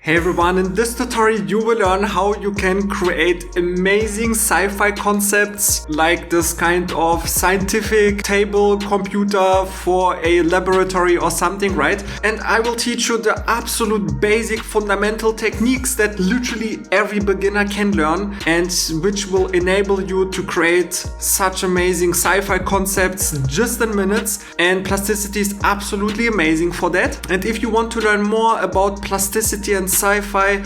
Hey everyone, in this tutorial you will learn how you can create amazing sci-fi concepts like this kind of scientific table computer for a laboratory or something, right? And I will teach you the absolute basic fundamental techniques that literally every beginner can learn and which will enable you to create such amazing sci-fi concepts just in minutes. And Plasticity is absolutely amazing for that. And if you want to learn more about Plasticity and Sci-Fi,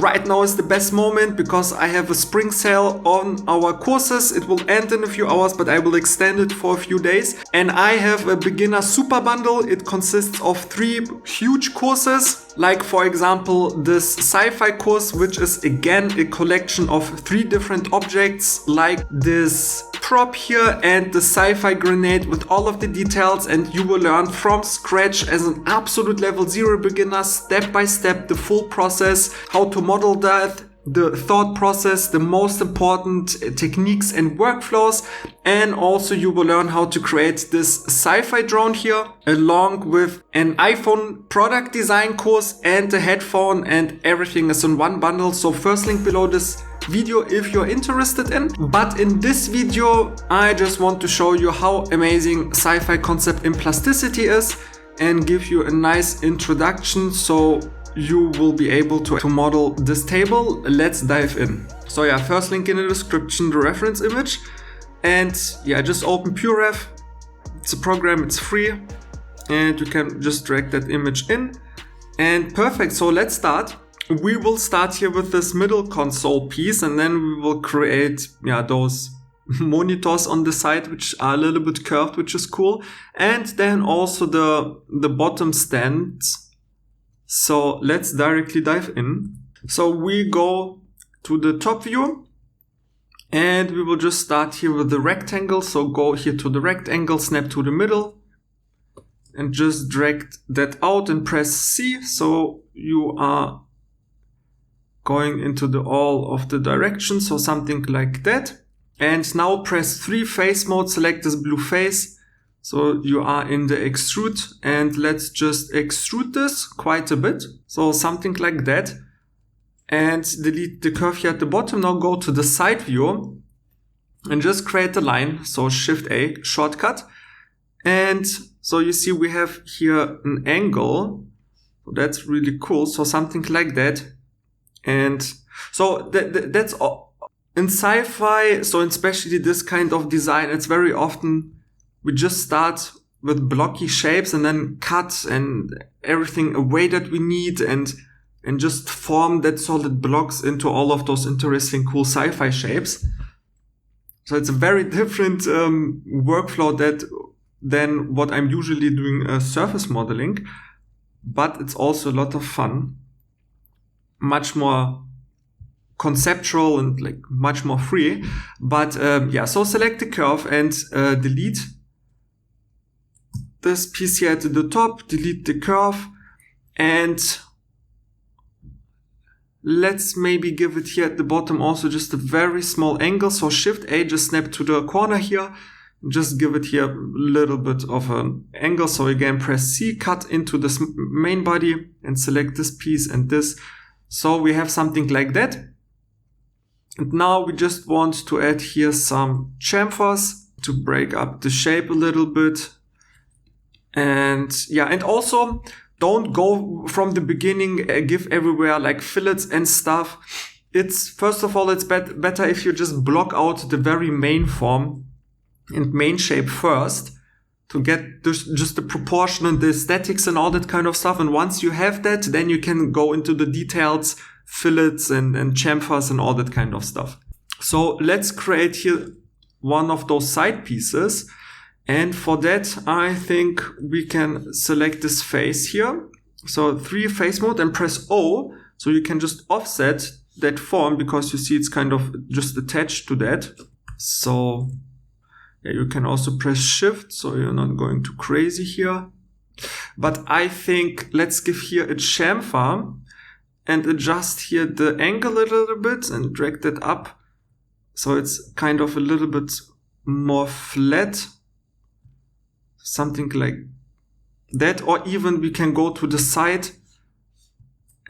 right now is the best moment because I have a spring sale on our courses. It will end in a few hours, but I will extend it for a few days. And I have a beginner super bundle. It consists of 3 huge courses, like for example this Sci-Fi course, which is again a collection of 3 different objects like this prop here and the Sci-Fi grenade with all of the details, and you will learn from scratch as an absolute level 0 beginner, step by step, the full process, how to model that, the thought process, the most important techniques and workflows, and also you will learn how to create this Sci-Fi drone here along with an iPhone product design course and a headphone, and everything is in one bundle. So first link below this video if you're interested in. But in this video I just want to show you how amazing Sci-Fi concept in Plasticity is and give you a nice introduction so you will be able to model this table. Let's dive in. So yeah, first link in the description, the reference image, and yeah, just open PureRef. It's a program, it's free, and you can just drag that image in, and perfect. So let's start. We will start here with this middle console piece, and then we will create those monitors on the side which are a little bit curved, which is cool, and then also the bottom stands. So let's directly dive in. So we go to the top view and we will just start here with the rectangle. So go here to the rectangle, snap to the middle and just drag that out and press C. So you are going into all of the directions. So something like that. And now press 3 face mode, select this blue face. So you are in the extrude, and let's just extrude this quite a bit. So something like that. And delete the curve here at the bottom. Now go to the side view and just create a line. So Shift A, shortcut. And so you see we have here an angle. So that's really cool. So something like that. And so that's all. In Sci-Fi, so especially this kind of design, it's very often we just start with blocky shapes and then cut and everything away that we need and just form that solid blocks into all of those interesting cool sci-fi shapes. So it's a very different workflow than what I'm usually doing surface modeling, but it's also a lot of fun, much more conceptual and like much more free. But so select the curve and delete this piece here at the top, delete the curve, and let's maybe give it here at the bottom also just a very small angle. So Shift A, just snap to the corner here, just give it here a little bit of an angle. So again, press C, cut into this main body and select this piece and this. So we have something like that. And now we just want to add here some chamfers to break up the shape a little bit. And yeah, and also don't go from the beginning, give everywhere like fillets and stuff. It's first of all, it's better if you just block out the very main form and main shape first to get just the proportion and the aesthetics and all that kind of stuff. And once you have that, then you can go into the details, fillets and chamfers and all that kind of stuff. So let's create here one of those side pieces. And for that, I think we can select this face here. So 3 face mode and press O. So you can just offset that form because you see it's kind of just attached to that. So yeah, you can also press Shift. So you're not going too crazy here. But I think let's give here a chamfer and adjust here the angle a little bit and drag that up. So it's kind of a little bit more flat. Something like that, or even we can go to the side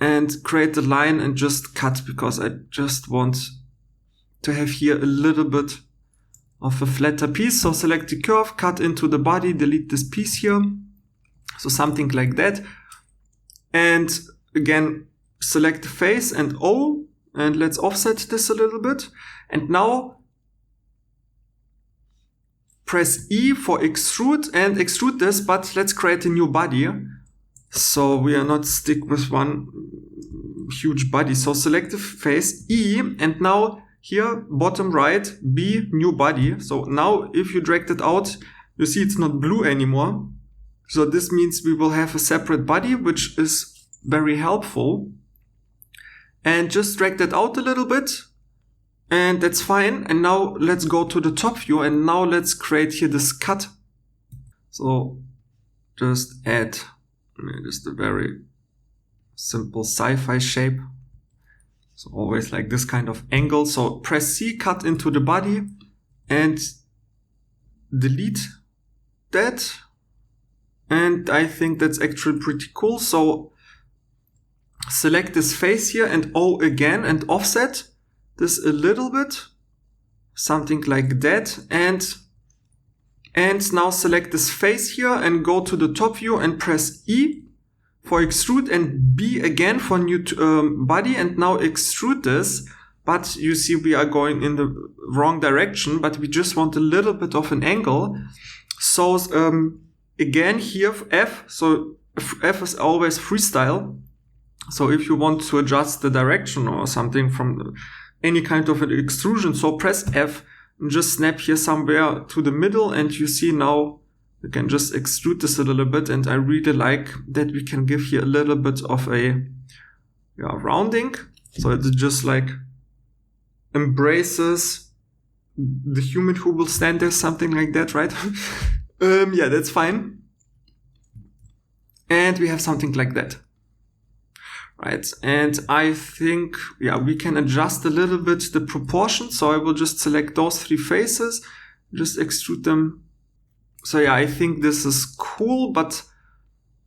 and create the line and just cut, because I just want to have here a little bit of a flatter piece. So select the curve, cut into the body, delete this piece here. So something like that. And again, select the face and O, and let's offset this a little bit. And now press E for extrude and extrude this, but let's create a new body. So we are not stick with one huge body. So select the face, E, and now here, bottom right, B, new body. So now if you drag it out, you see it's not blue anymore. So this means we will have a separate body, which is very helpful. And just drag that out a little bit. And that's fine. And now let's go to the top view. And now let's create here this cut. So just add just a very simple sci-fi shape. So always like this kind of angle. So press C, cut into the body and delete that. And I think that's actually pretty cool. So select this face here and O again and offset this a little bit. Something like that. And now select this face here and go to the top view and press E for extrude and B again for new body, and now extrude this. But you see we are going in the wrong direction, but we just want a little bit of an angle. So again here F, so F is always freestyle. So if you want to adjust the direction or something from any kind of an extrusion, so press F and just snap here somewhere to the middle, and you see now you can just extrude this a little bit. And I really like that we can give here a little bit of a rounding. So it just like embraces the human who will stand there, something like that, right? Yeah, that's fine. And we have something like that. Right, and I think, we can adjust a little bit the proportions. So I will just select those three faces, just extrude them. So I think this is cool, but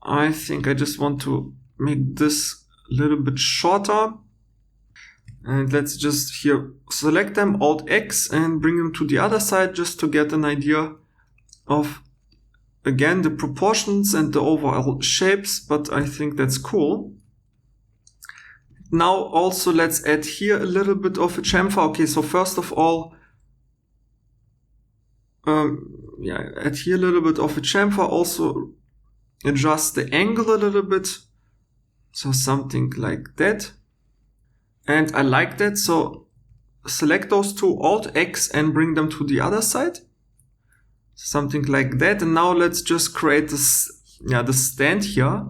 I think I just want to make this a little bit shorter. And let's just here select them, Alt X, and bring them to the other side just to get an idea of, again, the proportions and the overall shapes, but I think that's cool. Now also let's add here a little bit of a chamfer. Okay, so first of all, add here a little bit of a chamfer. Also adjust the angle a little bit. So something like that. And I like that. So select those two, Alt X, and bring them to the other side. Something like that. And now let's just create this, the stand here.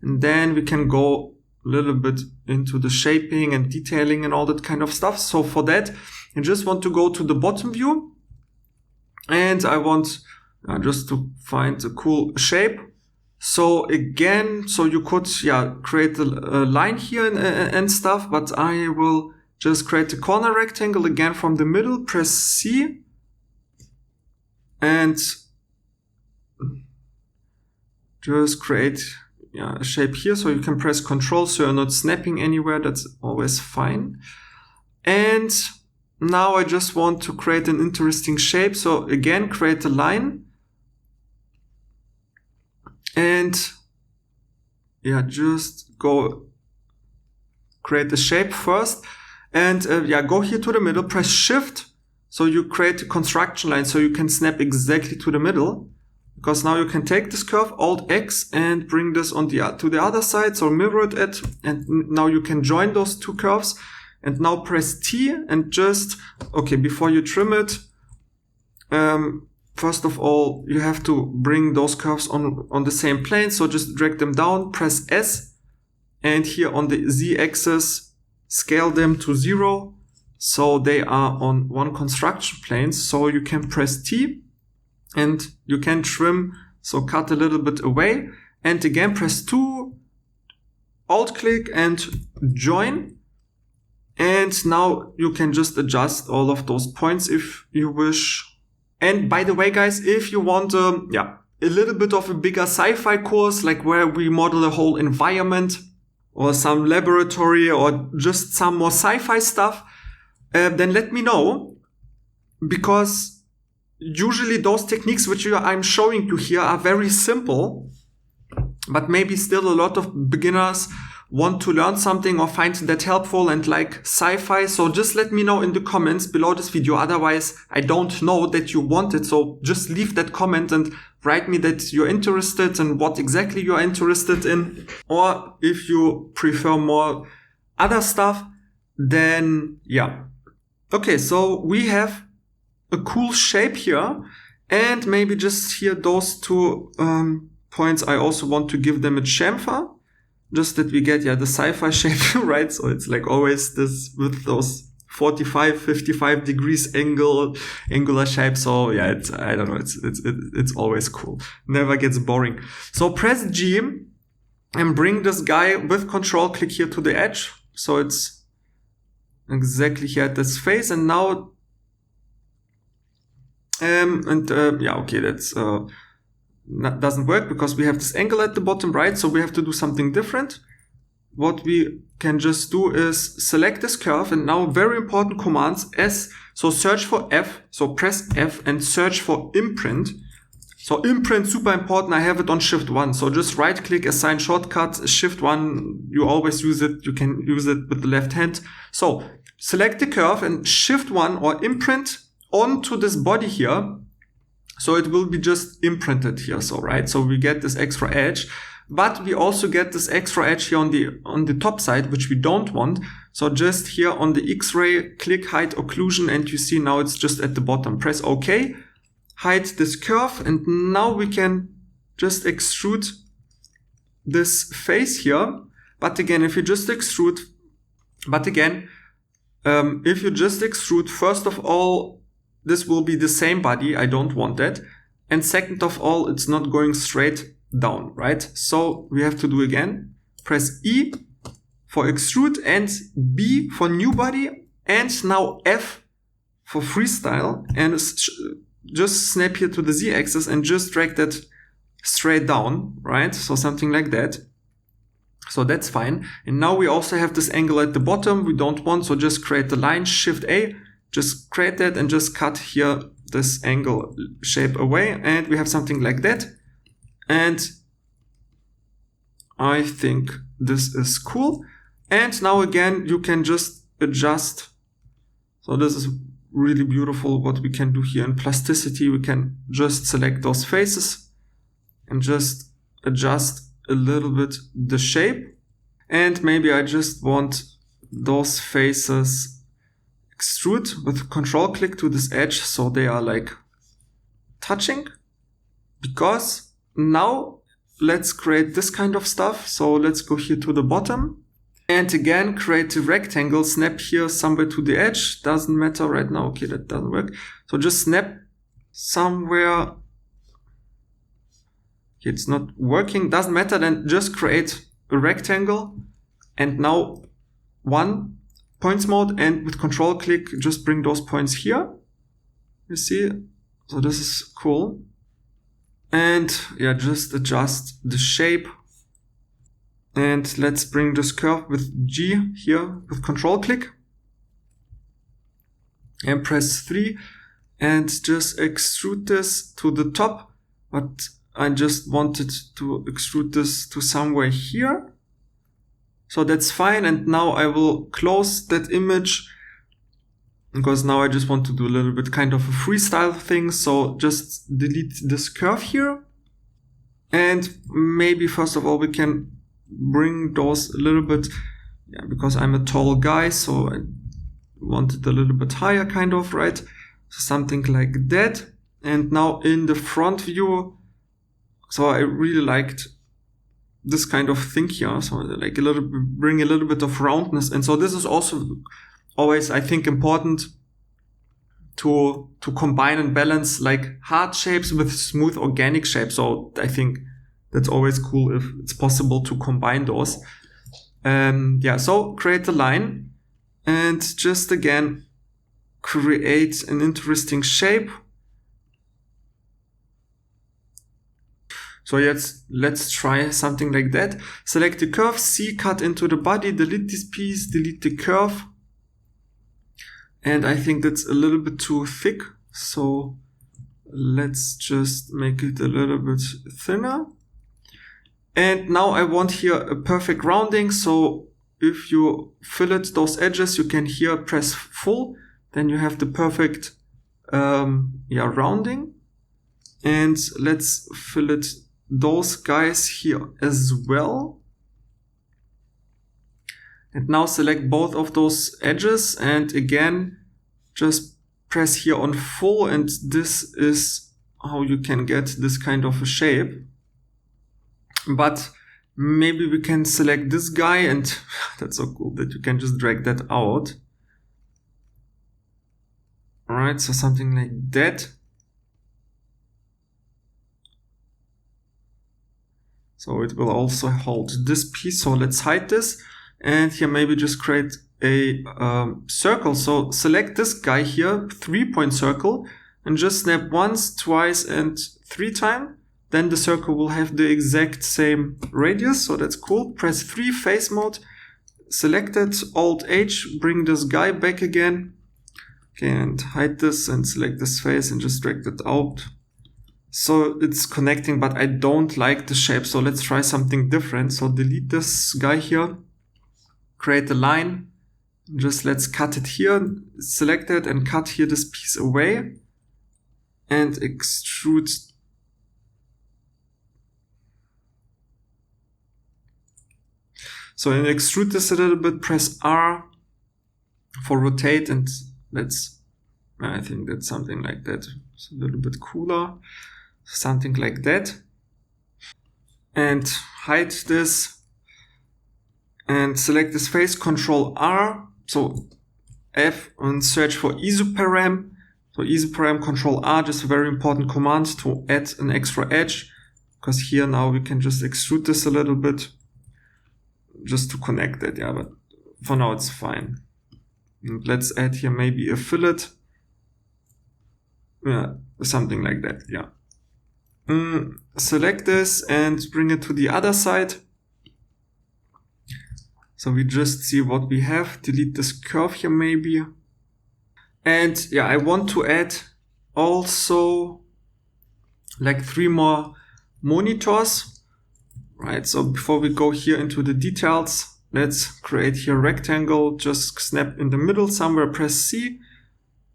And then we can go a little bit into the shaping and detailing and all that kind of stuff. So for that, I just want to go to the bottom view, and I want just to find a cool shape. So again, so you could create a line here and stuff, but I will just create a corner rectangle again from the middle, press C, and just create a shape here. So you can press Control so you're not snapping anywhere. That's always fine. And now I just want to create an interesting shape. So again, create a line. And just go create the shape first. And go here to the middle, press Shift. So you create a construction line so you can snap exactly to the middle. Because now you can take this curve, Alt X, and bring this on to the other side. So mirror it, and now you can join those two curves. And now press T and just, before you trim it, first of all, you have to bring those curves on the same plane. So just drag them down, press S, and here on the Z axis, scale them to 0. So they are on one construction plane. So you can press T. And you can trim, so cut a little bit away. And again, press 2, Alt click and join. And now you can just adjust all of those points if you wish. And by the way, guys, if you want a little bit of a bigger sci-fi course, like where we model a whole environment, or some laboratory or just some more sci-fi stuff, then let me know, because usually those techniques which I'm showing you here are very simple, but maybe still a lot of beginners want to learn something or find that helpful and like sci-fi. So just let me know in the comments below this video. Otherwise, I don't know that you want it. So just leave that comment and write me that you're interested and what exactly you're interested in. Or if you prefer more other stuff, then yeah. Okay, so we have a cool shape here, and maybe just here those two points, I also want to give them a chamfer, just that we get, the sci-fi shape, right? So it's like always this with those 45, 55 degrees angular shape. So yeah, I don't know, it's always cool. Never gets boring. So press G and bring this guy with control click here to the edge. So it's exactly here at this face. And now, okay, that's, doesn't work because we have this angle at the bottom, right? So we have to do something different. What we can just do is select this curve, and now very important commands S. So search for F. So press F and search for imprint. So imprint, super important. I have it on Shift 1. So just right click, assign shortcut, Shift 1. You always use it. You can use it with the left hand. So select the curve and Shift 1 or imprint onto this body here. So it will be just imprinted here. So, right. So we get this extra edge, but we also get this extra edge here on the top side, which we don't want. So just here on the X-ray, click hide occlusion, and you see now it's just at the bottom. Press OK, hide this curve, and now we can just extrude this face here. But again, if you just extrude, first of all, this will be the same body. I don't want that. And second of all, it's not going straight down, right? So we have to do again. Press E for extrude and B for new body, and now F for freestyle, and just snap here to the Z axis and just drag that straight down, right? So something like that. So that's fine. And now we also have this angle at the bottom we don't want. So just create the line, Shift A. Just create that and just cut here this angle shape away, and we have something like that. And I think this is cool. And now again, you can just adjust. So this is really beautiful what we can do here in plasticity. We can just select those faces and just adjust a little bit the shape. And maybe I just want those faces extrude with control click to this edge, so they are like touching. Because now let's create this kind of stuff. So let's go here to the bottom and again create a rectangle, snap here somewhere to the edge. Doesn't matter right now. Okay, that doesn't work. So just snap somewhere. Okay, it's not working, doesn't matter. Then just create a rectangle, and now one points mode, and with control click just bring those points here. You see, so this is cool. And yeah, just adjust the shape, and let's bring this curve with G here with control click and press 3 and just extrude this to the top. But I just wanted to extrude this to somewhere here. So that's fine. And now I will close that image, because now I just want to do a little bit kind of a freestyle thing. So just delete this curve here. And maybe first of all, we can bring those a little bit, because I'm a tall guy, so I want it a little bit higher kind of, right? So something like that. And now in the front view, so I really liked this kind of thing here. So like bring a little bit of roundness. And so this is also always, I think, important to combine and balance like hard shapes with smooth organic shapes. So I think that's always cool if it's possible to combine those. So create the line and just again create an interesting shape. So let's try something like that. Select the curve, C, cut into the body, delete this piece, delete the curve. And I think that's a little bit too thick. So let's just make it a little bit thinner. And now I want here a perfect rounding. So if you fillet those edges, you can here press full. Then you have the perfect rounding. And let's fillet those guys here as well. And now select both of those edges and again just press here on full, and this is how you can get this kind of a shape. But maybe we can select this guy, and that's so cool that you can just drag that out. Alright, so something like that. So it will also hold this piece. So let's hide this. And here maybe just create a circle. So select this guy here, 3-point circle, and just snap once, twice, and 3 times. Then the circle will have the exact same radius. So that's cool. Press 3, face mode. Select it, Alt H, bring this guy back again. Okay, and hide this and select this face and just drag it out. So it's connecting, but I don't like the shape. So let's try something different. So delete this guy here, create a line, just let's cut it here, select it and cut here this piece away and extrude. So in extrude this a little bit, press R for rotate, and I think that's something like that. It's a little bit cooler. Something like that. And hide this and select this face, Control R. So F and search for isoparam. So isoparam, Control R, just a very important command to add an extra edge, because here now we can just extrude this a little bit just to connect it. Yeah, but for now it's fine. And let's add here maybe a fillet. Yeah, something like that. Yeah. Select this and bring it to the other side. So we just see what we have. Delete this curve here maybe. And yeah, I want to add also like 3 more monitors. Right, so before we go here into the details, let's create here a rectangle. Just snap in the middle somewhere, press C.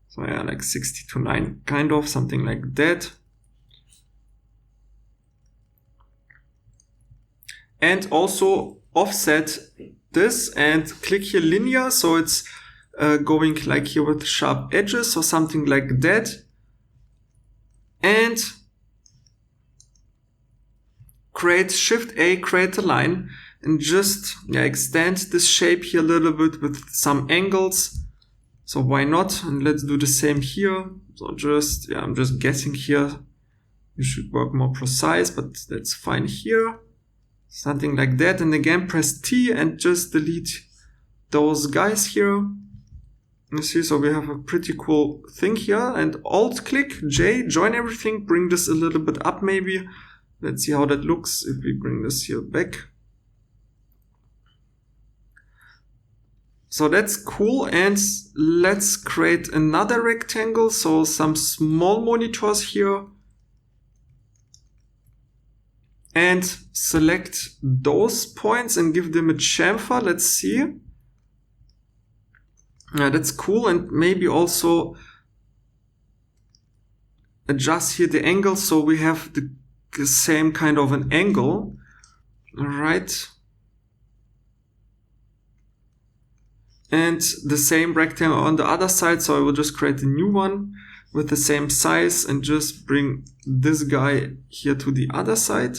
So yeah, like 60 to 9, kind of, something like that. And also offset this and click here linear. So it's going like here with sharp edges or something like that. And create Shift A, create a line, and just extend this shape here a little bit with some angles. So why not? And let's do the same here. So just, I'm just guessing here. You should work more precise, but that's fine here. Something like that. And again, press T and just delete those guys here. You see, so we have a pretty cool thing here. And Alt click J, join everything, bring this a little bit up maybe. Let's see how that looks if we bring this here back. So that's cool. And let's create another rectangle. So some small monitors here. And select those points and give them a chamfer. Let's see. Yeah, that's cool. And maybe also adjust here the angle so we have the same kind of an angle. All right. And the same rectangle on the other side. So I will just create a new one with the same size and just bring this guy here to the other side.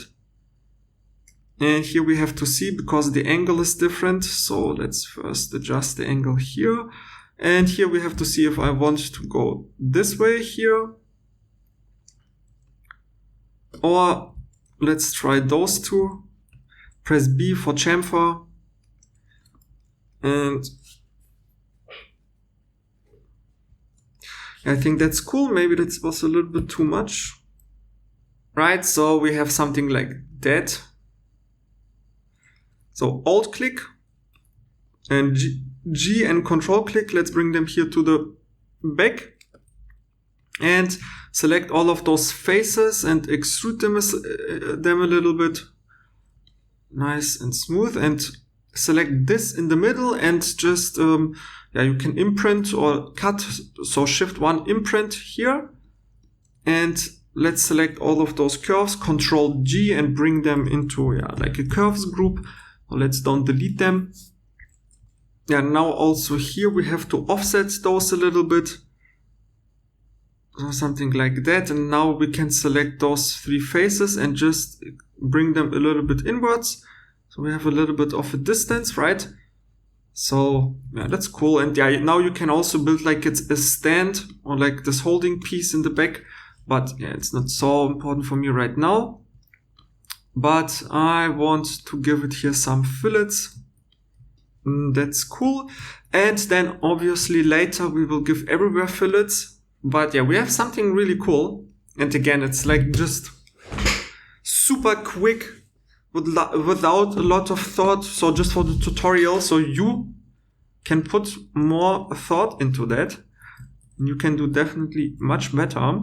And here we have to see because the angle is different. So let's first adjust the angle here. And here we have to see if I want to go this way here. Or let's try those two. Press B for chamfer. And I think that's cool. Maybe that was a little bit too much. right? So we have something like that. So Alt click and G and Control click. Let's bring them here to the back and select all of those faces and extrude them a little bit. Nice and smooth, and select this in the middle and just, you can imprint or cut. So Shift 1 imprint here, and let's select all of those curves, Control G, and bring them into, like a curves group. So let's don't delete them. Now also here we have to offset those a little bit. So something like that. And now we can select those three faces and just bring them a little bit inwards. So we have a little bit of a distance, right? So that's cool. And now you can also build like it's a stand or like this holding piece in the back. But it's not so important for me right now. But I want to give it here some fillets. That's cool. And then obviously later we will give everywhere fillets. But we have something really cool. And again, it's like just super quick without a lot of thought. So just for the tutorial, so you can put more thought into that. You can do definitely much better.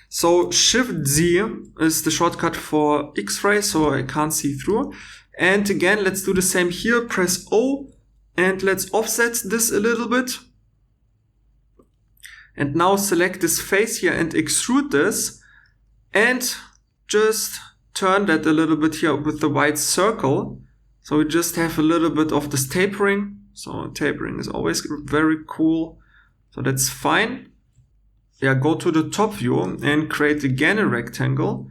So Shift Z is the shortcut for X-ray, so I can't see through. And again, let's do the same here. Press O and let's offset this a little bit. And now select this face here and extrude this. And just turn that a little bit here with the white circle. So we just have a little bit of this tapering. So tapering is always very cool. So that's fine. Go to the top view and create again a rectangle.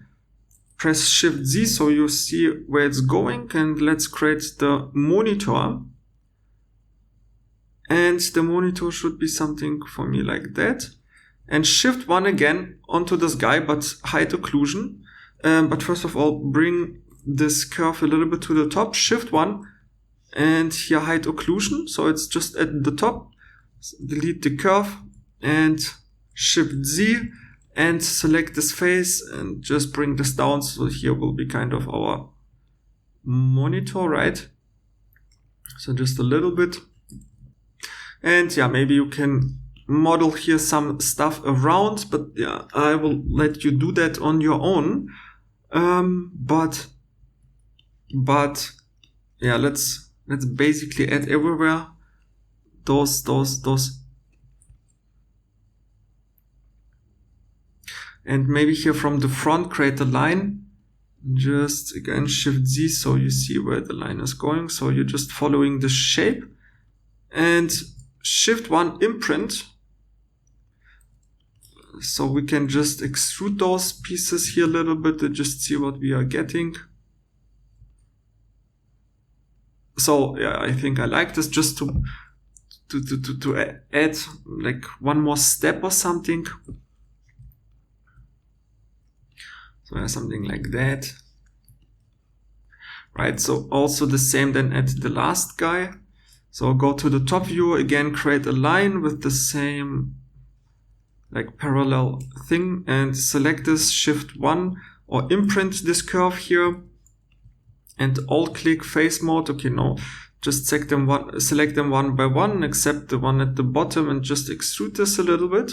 Press Shift Z so you see where it's going. And let's create the monitor. And the monitor should be something for me like that. And Shift 1 again onto this guy, but hide occlusion. But first of all, bring this curve a little bit to the top. Shift 1 and here hide occlusion. So it's just at the top. Delete the curve and Shift Z and select this face and just bring this down. So here will be kind of our monitor, right? So just a little bit. And maybe you can model here some stuff around, but I will let you do that on your own. But let's basically add everywhere those. And maybe here from the front, create a line. Just again, Shift Z so you see where the line is going. So you're just following the shape. And Shift 1 imprint. So we can just extrude those pieces here a little bit to just see what we are getting. So I think I like this just to add like one more step or something. So something like that. Right, so also the same then at the last guy. So go to the top view, again create a line with the same like parallel thing and select this, Shift 1 or imprint this curve here and Alt click face mode. Okay, no, just select them one by one, except the one at the bottom, and just extrude this a little bit.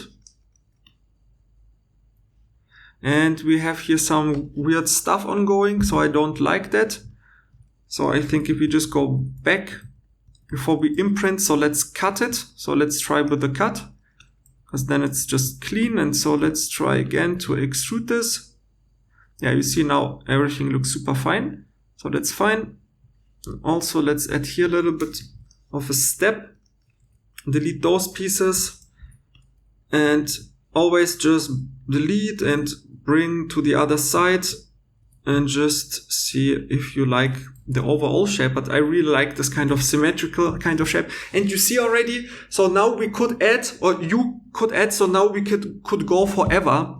And we have here some weird stuff ongoing, so I don't like that. So I think if we just go back before we imprint, so let's cut it. So let's try with the cut, because then it's just clean. And so let's try again to extrude this. You see now everything looks super fine. So that's fine. And also let's add here a little bit of a step. Delete those pieces. And always just delete and bring to the other side. And just see if you like the overall shape, but I really like this kind of symmetrical kind of shape. And you see already, so now we could add, or you could add, so now we could go forever.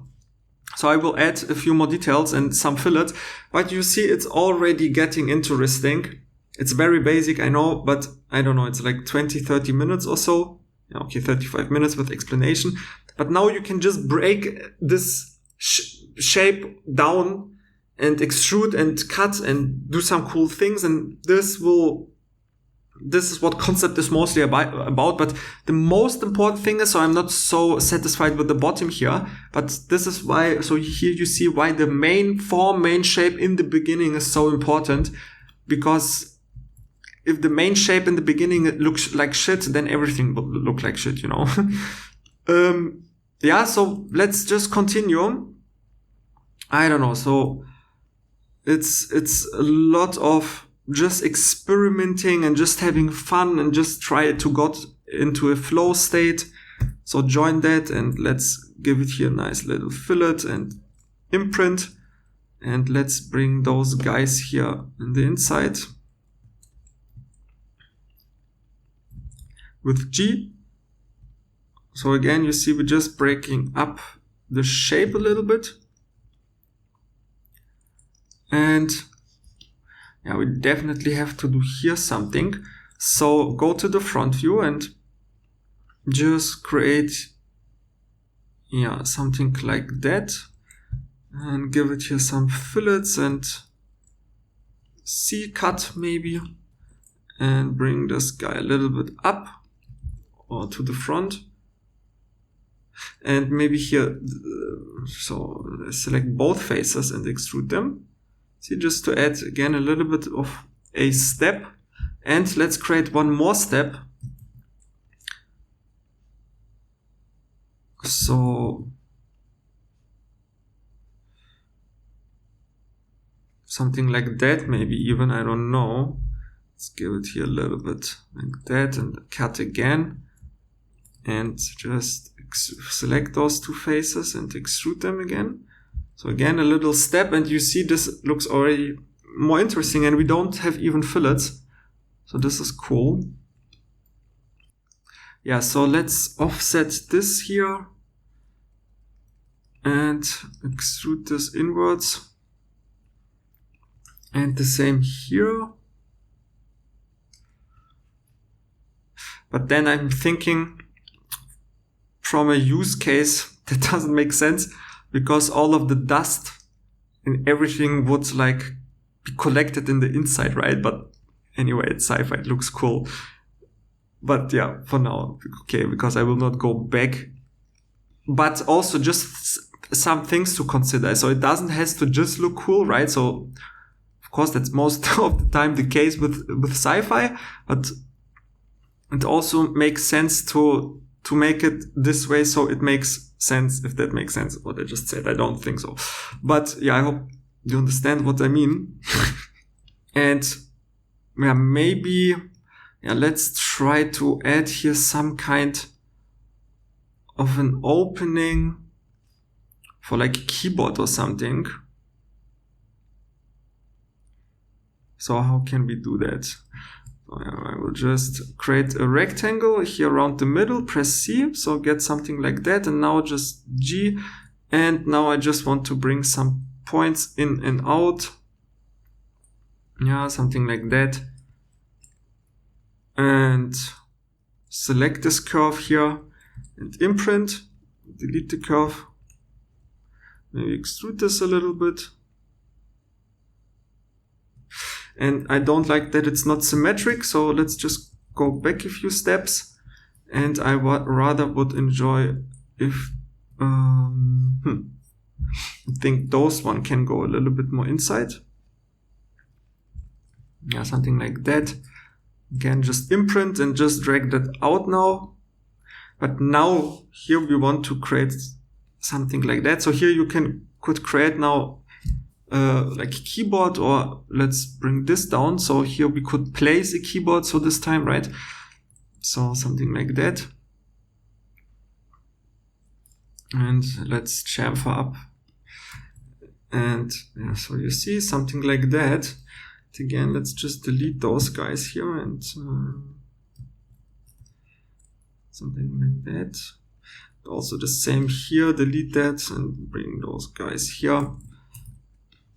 So I will add a few more details and some fillets, but you see it's already getting interesting. It's very basic, I know, but I don't know, it's like 20-30 minutes or so. Okay, 35 minutes with explanation. But now you can just break this shape down and extrude and cut and do some cool things. And this is what concept is mostly about. But the most important thing is, so I'm not so satisfied with the bottom here, but this is why, so here you see why the main form, main shape in the beginning is so important. Because if the main shape in the beginning looks like shit, then everything will look like shit, you know. Yeah, so let's just continue. I don't know, so it's a lot of just experimenting and just having fun and just try to get into a flow state. So join that and let's give it here a nice little fillet and imprint. And let's bring those guys here in the inside with G. So again, you see we're just breaking up the shape a little bit. And yeah, we definitely have to do here something. So go to the front view and just create, yeah, something like that. And give it here some fillets and C-cut maybe. And bring this guy a little bit up or to the front. And maybe here, so select both faces and extrude them. See, just to add again a little bit of a step. And let's create one more step. So something like that, maybe even, I don't know. Let's give it here a little bit like that and cut again. And just select those two faces and extrude them again. So again, a little step, and you see this looks already more interesting, and we don't have even fillets. So this is cool. Yeah, so let's offset this here and extrude this inwards. And the same here. But then I'm thinking from a use case that doesn't make sense, because all of the dust and everything would like be collected in the inside, right? But anyway, it's sci-fi, it looks cool. But yeah, for now, okay, because I will not go back. But also just some things to consider. So it doesn't have to just look cool, right? So of course that's most of the time the case with sci-fi, but it also makes sense to make it this way, so it makes sense, if that makes sense what I just said. I don't think so, but yeah, I hope you understand what I mean. And yeah, maybe, yeah, let's try to add here some kind of an opening for like a keyboard or something. So how can we do that? I will just create a rectangle here around the middle, press C, so get something like that, and now just G, and now I just want to bring some points in and out, yeah, something like that, and select this curve here and imprint, delete the curve, maybe extrude this a little bit. And I don't like that it's not symmetric, so let's just go back a few steps. And I rather would enjoy if, I think those one can go a little bit more inside. Yeah, something like that. Again, just imprint and just drag that out now. But now here we want to create something like that. So here you could create now like a keyboard, or let's bring this down. So here we could place a keyboard, so this time, right? So something like that. And let's chamfer up. And yeah, so you see something like that. Again, let's just delete those guys here and something like that. Also the same here, delete that and bring those guys here.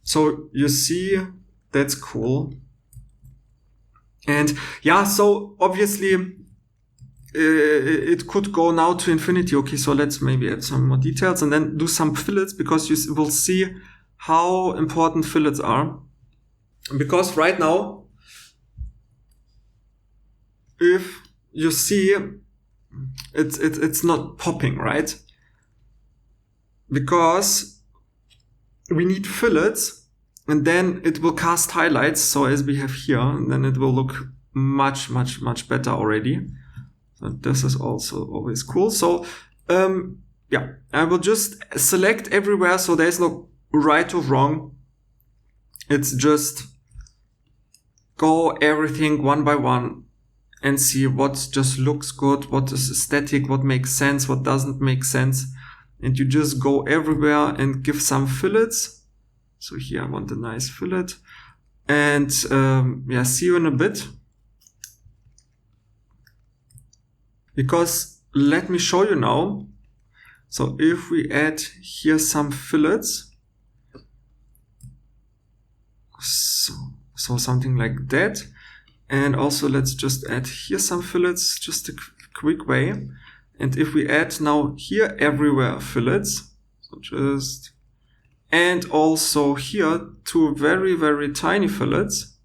So you see, that's cool. And yeah, so obviously it could go now to infinity. Okay, so let's maybe add some more details and then do some fillets, because you will see how important fillets are. Because right now, if you see, it's not popping, right? Because we need fillets, and then it will cast highlights. So as we have here, and then it will look much better already. So this is also always cool. So yeah, I will just select everywhere, so there's no right or wrong. It's just go everything one by one and see what just looks good, what is aesthetic, what makes sense, what doesn't make sense. And you just go everywhere and give some fillets. So here I want a nice fillet. And yeah, see you in a bit. Because let me show you now. So if we add here some fillets, so something like that. And also let's just add here some fillets, just a quick way. And if we add now here everywhere fillets, so just, and also here 2 very tiny fillets,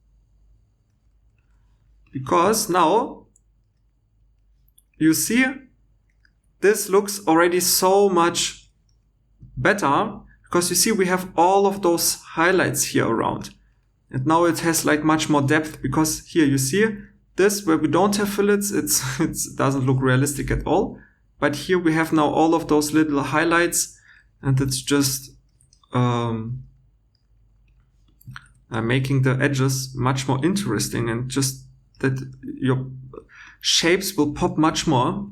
because now you see this looks already so much better, because you see we have all of those highlights here around. And now it has like much more depth, because here you see this where we don't have fillets, it doesn't look realistic at all. But here we have now all of those little highlights, and it's just making the edges much more interesting, and just that your shapes will pop much more.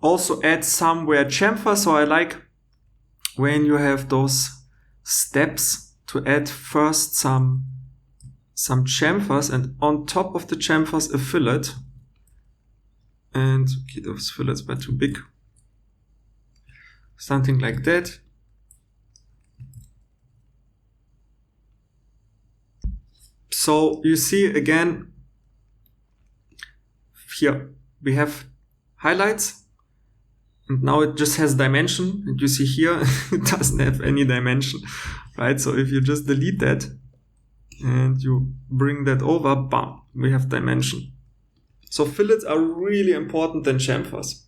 Also add somewhere chamfer, so I like when you have those steps to add first some chamfers, and on top of the chamfers a fillet. And okay, those fillets were too big. Something like that. So you see again, here we have highlights, and now it just has dimension, and you see here it doesn't have any dimension, right? So if you just delete that and you bring that over, bam, we have dimension. So fillets are really important than chamfers.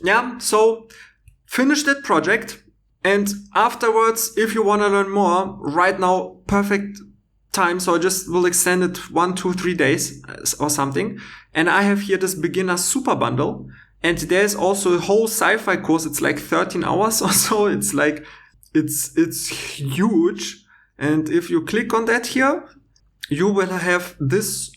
Yeah, so finish that project, and afterwards, if you want to learn more, right now, perfect time. So I just will extend it 1, 2, 3 days or something. And I have here this beginner super bundle, and there's also a whole sci-fi course. It's like 13 hours or so. It's like, it's huge. And if you click on that here, you will have this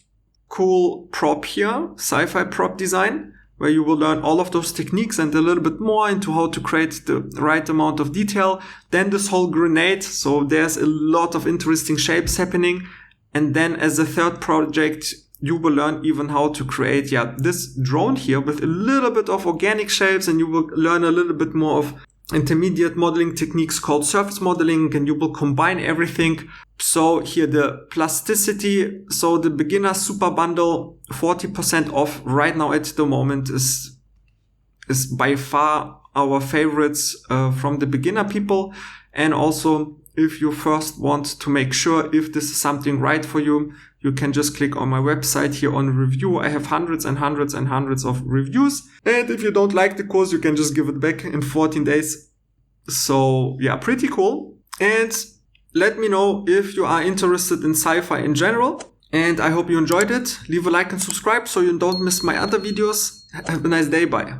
cool prop here, sci-fi prop design, where you will learn all of those techniques and a little bit more into how to create the right amount of detail. Then this whole grenade. So there's a lot of interesting shapes happening. And then as a third project, you will learn even how to create, this drone here with a little bit of organic shapes, and you will learn a little bit more of intermediate modeling techniques called surface modeling, and you will combine everything. So here the plasticity, so the beginner super bundle, 40% off right now at the moment, is by far our favorites from the beginner people. And also, if you first want to make sure if this is something right for you, you can just click on my website here on review. I have hundreds and hundreds and hundreds of reviews. And if you don't like the course, you can just give it back in 14 days. So yeah, pretty cool. And let me know if you are interested in sci-fi in general. And I hope you enjoyed it. Leave a like and subscribe so you don't miss my other videos. Have a nice day. Bye.